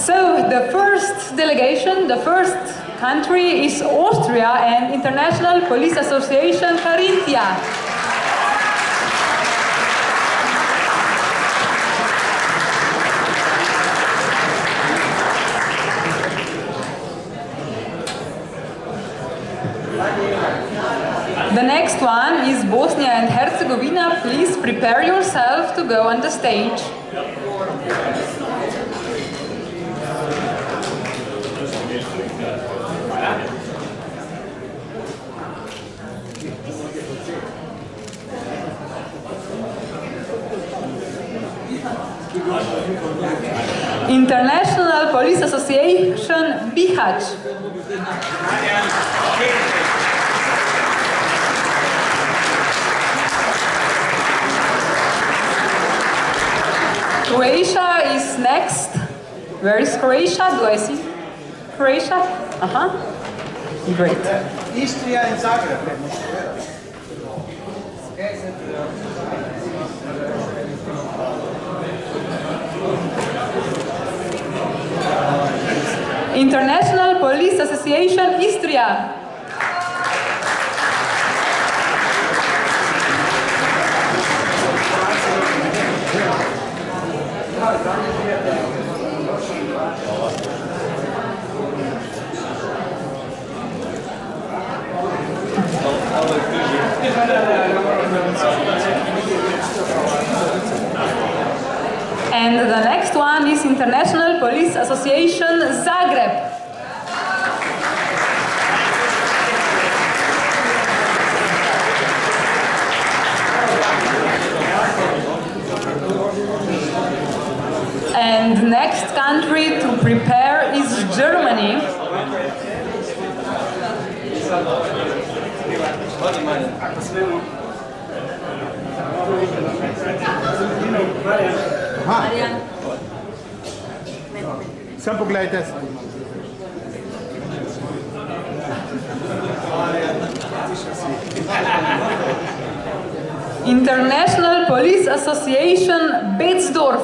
So the first delegation, the first country is Austria and International Police Association Carinthia. The next one is Bosnia and Herzegovina. Please prepare yourself to go on the stage. International Police Association Bihać. Croatia is next. Where is Croatia? Do I see Croatia? Great. Istria and Zagreb. International Police Association Istria. And the next one is International Police Association Zagreb. And next country to prepare is Germany. Sam pogledajte. International Police Association Betzdorf.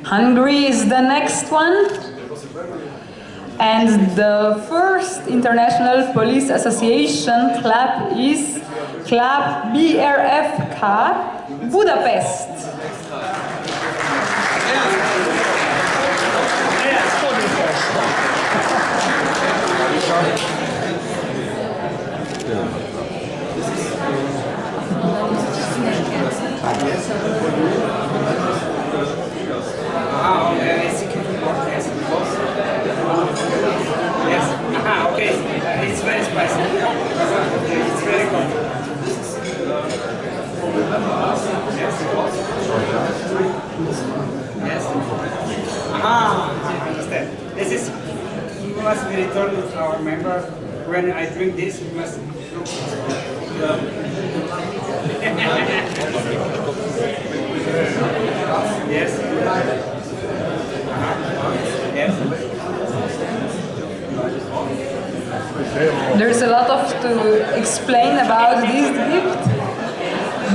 Hungary is the next one. And the first International Police Association club is Club BRFK Budapest. Okay. It's very spicy. It's very good. Yes. Understand. This is must be returned to our member. When I drink this, you must look. Yes. Yes. There's a lot to explain about this gift,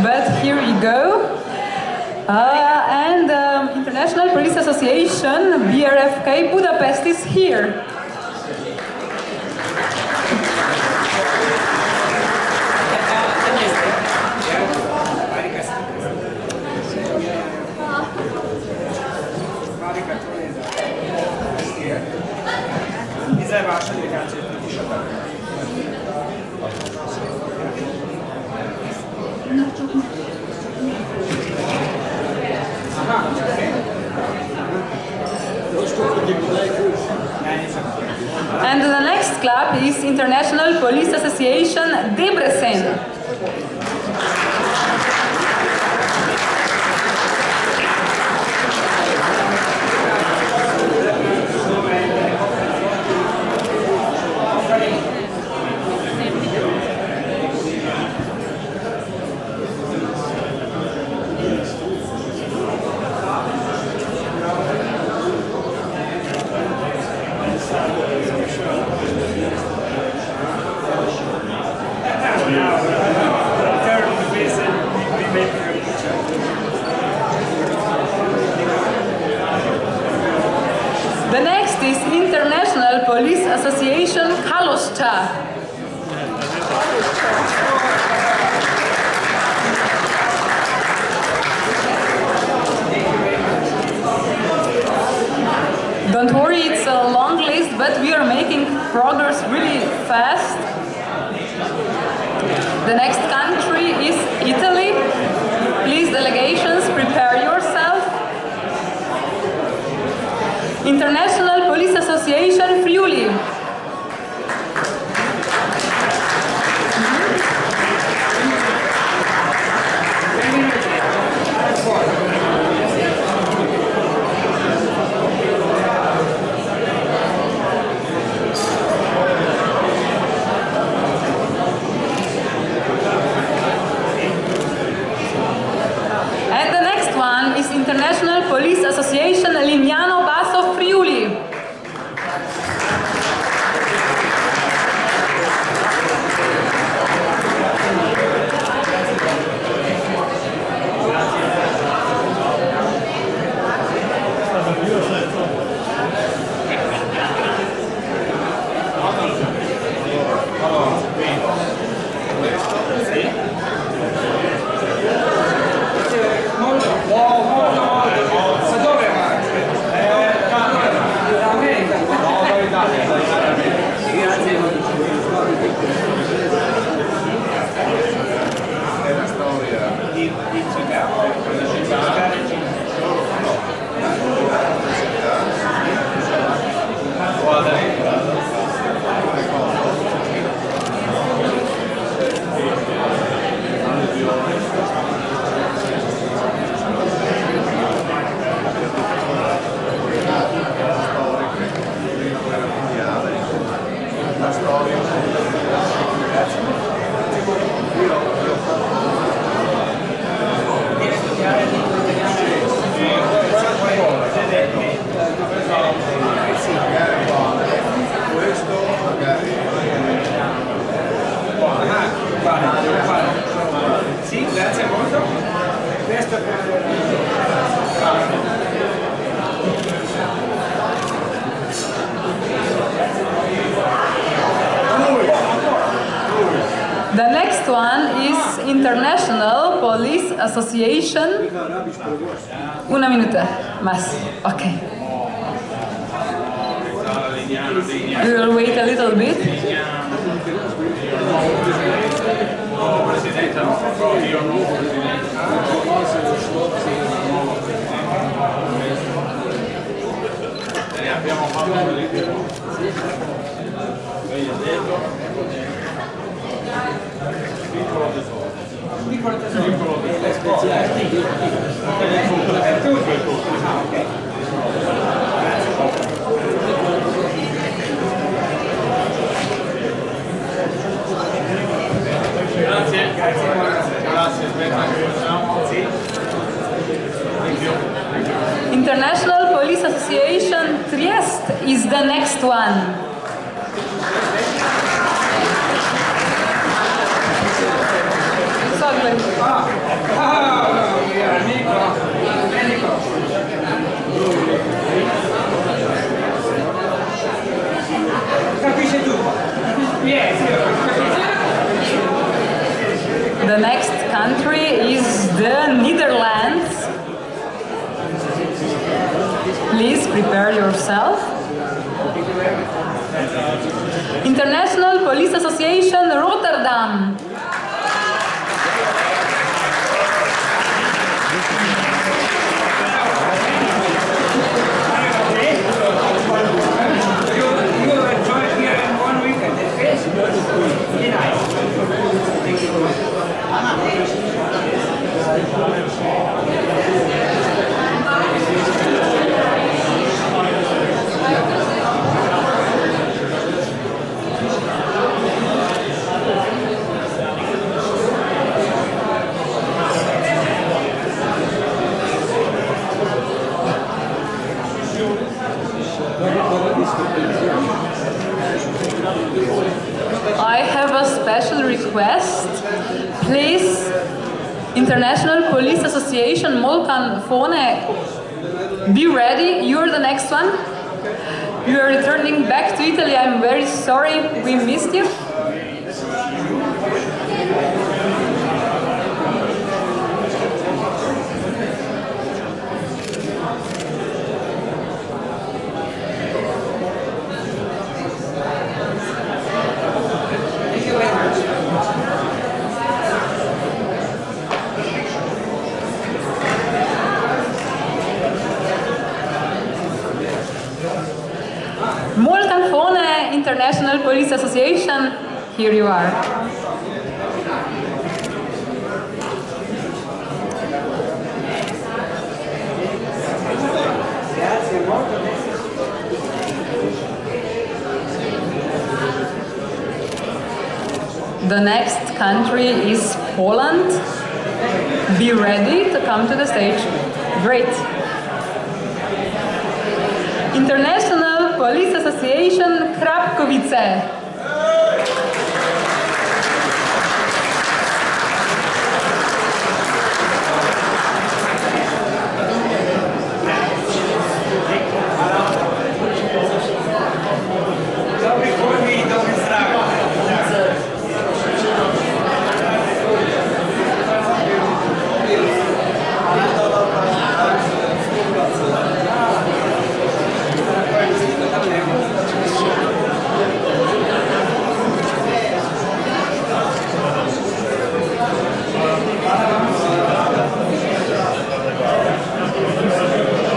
but here we go. And International Police Association BRFK Budapest is here. And the next club is International Police Association Debrecen. Police Association Kaloscha. Don't worry, it's a long list, but we are making progress really fast. The next country is Italy. Please, delegations, prepare yourself. International Police Association Friuli. International Police Association Lignano Basso Friuli. The next one is International Police Association. Una minuta más. Okay. We will wait a little bit. International Police Association Trieste is the next one. The next country is the Netherlands. Please prepare yourself. International Police Association Rotterdam. I have a special request. Please, International Police Association Molkan Fone, be ready. You're the next one. You are returning back to Italy. I'm very sorry we missed you. Moltanfone International Police Association, here you are. The next country is Poland. Be ready to come to the stage. Great. International Police Association Krapkowice.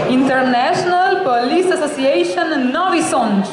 International Police Association Novi Sącz.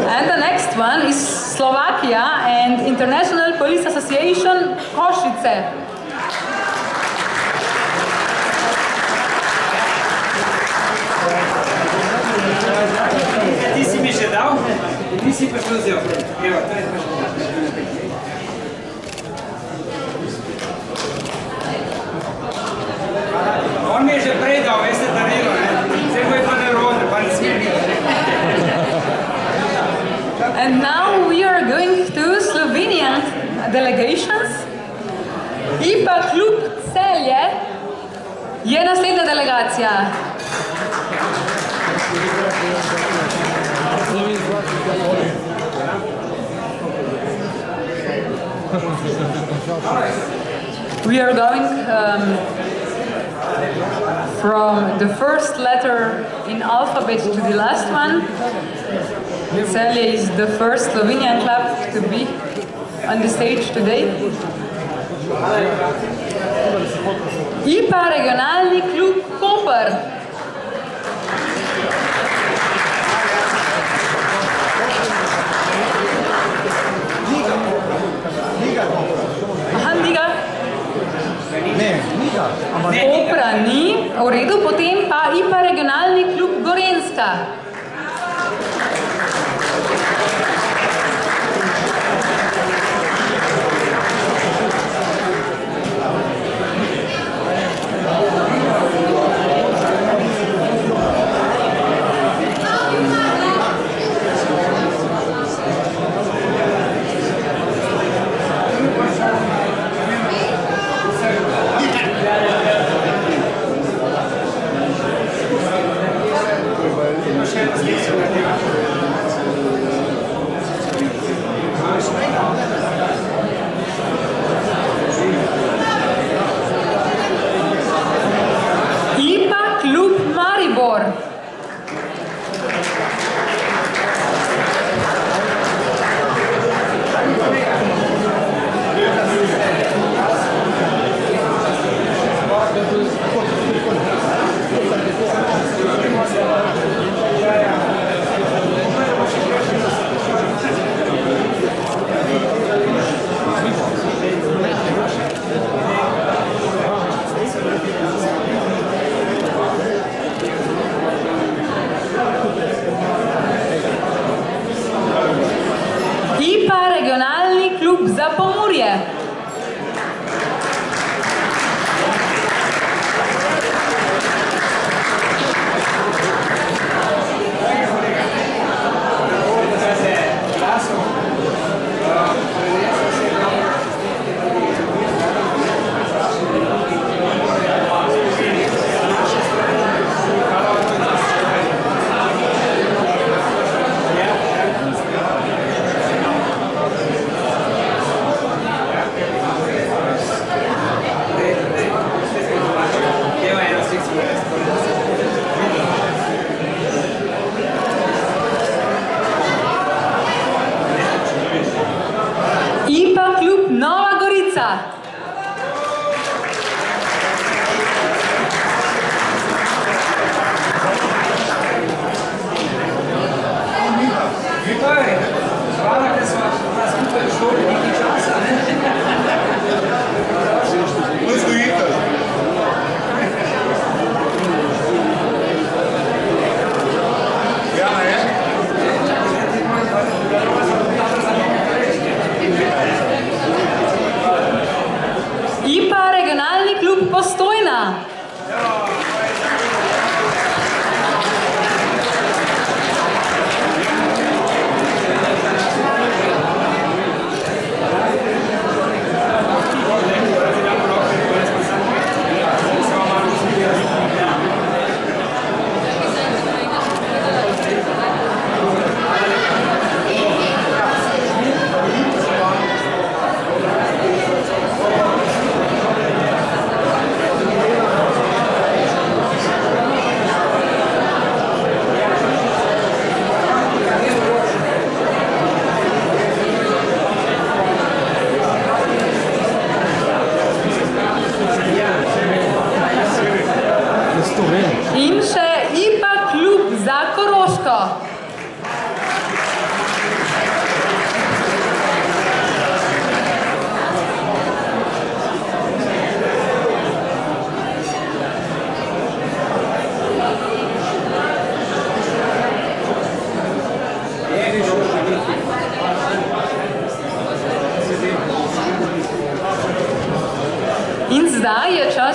And the next one is Slovakia and International Police Association Košice. Ti si mi že dal? Ti si pa što vzel? Evo, to je on mi je že predal, veste, Darilo, ne? Zdaj bo je pa nerodno, pa ne smije. And now we are going to Slovenian delegations. IPA Klub Celje je naslednja delegacija. We are going from the first letter in alphabet to the last one. Celje is the first Slovenian club to be on the stage today. IPA Regionalni klub Koper. Aha, Liga? Ne, Liga. Kopra ni, v redu, potem pa IPA Regionalni klub Gorenjska.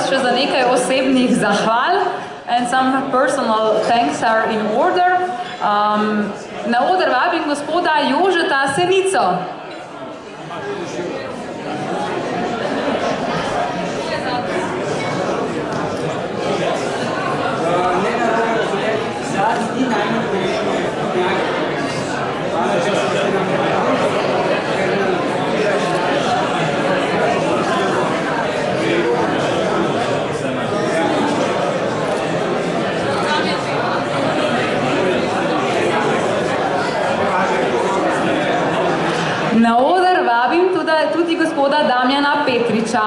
čas še za nekaj osebnih zahval. And some personal thanks are in order. Na oder vabim gospoda Jožeta Senico. Na oder vabim tudi gospoda Damjana Petriča.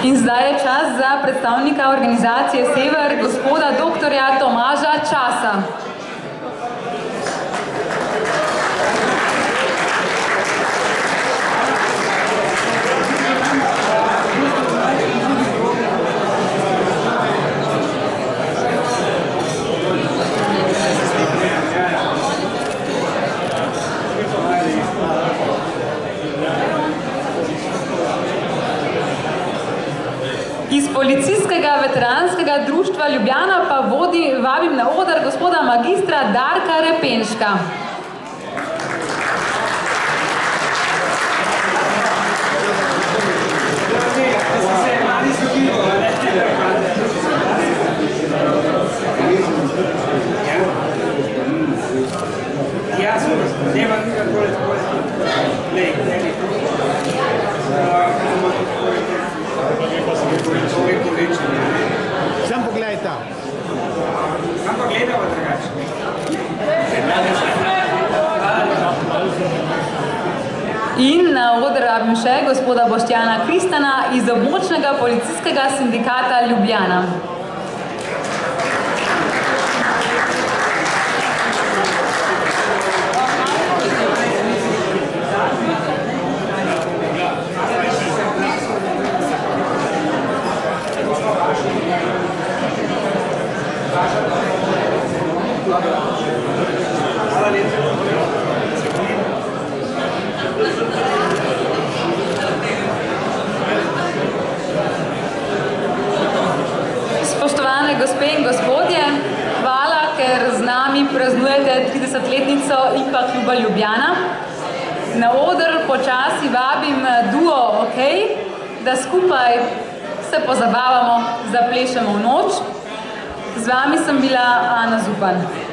In zdaj je čas za predstavnika organizacije Sever, gospoda doktorja Tomaža Časa. Iz Policijskega veteranskega društva Ljubljana pa vabim na oder gospoda magistra Darka Repenška. Sam pogledaj tam. Sam pogledamo drugače. In na oder vabim še gospoda Boštjana Kristana iz območnega policijskega sindikata Ljubljana. Spoštovane gospe in gospodje, hvala, ker z nami praznujete 30-letnico in pa Kluba Ljubljana. Na oder počasi vabim duo OK, da skupaj se pozabavamo, zaplešemo v noč. Z vami sem bila Ana Zupan.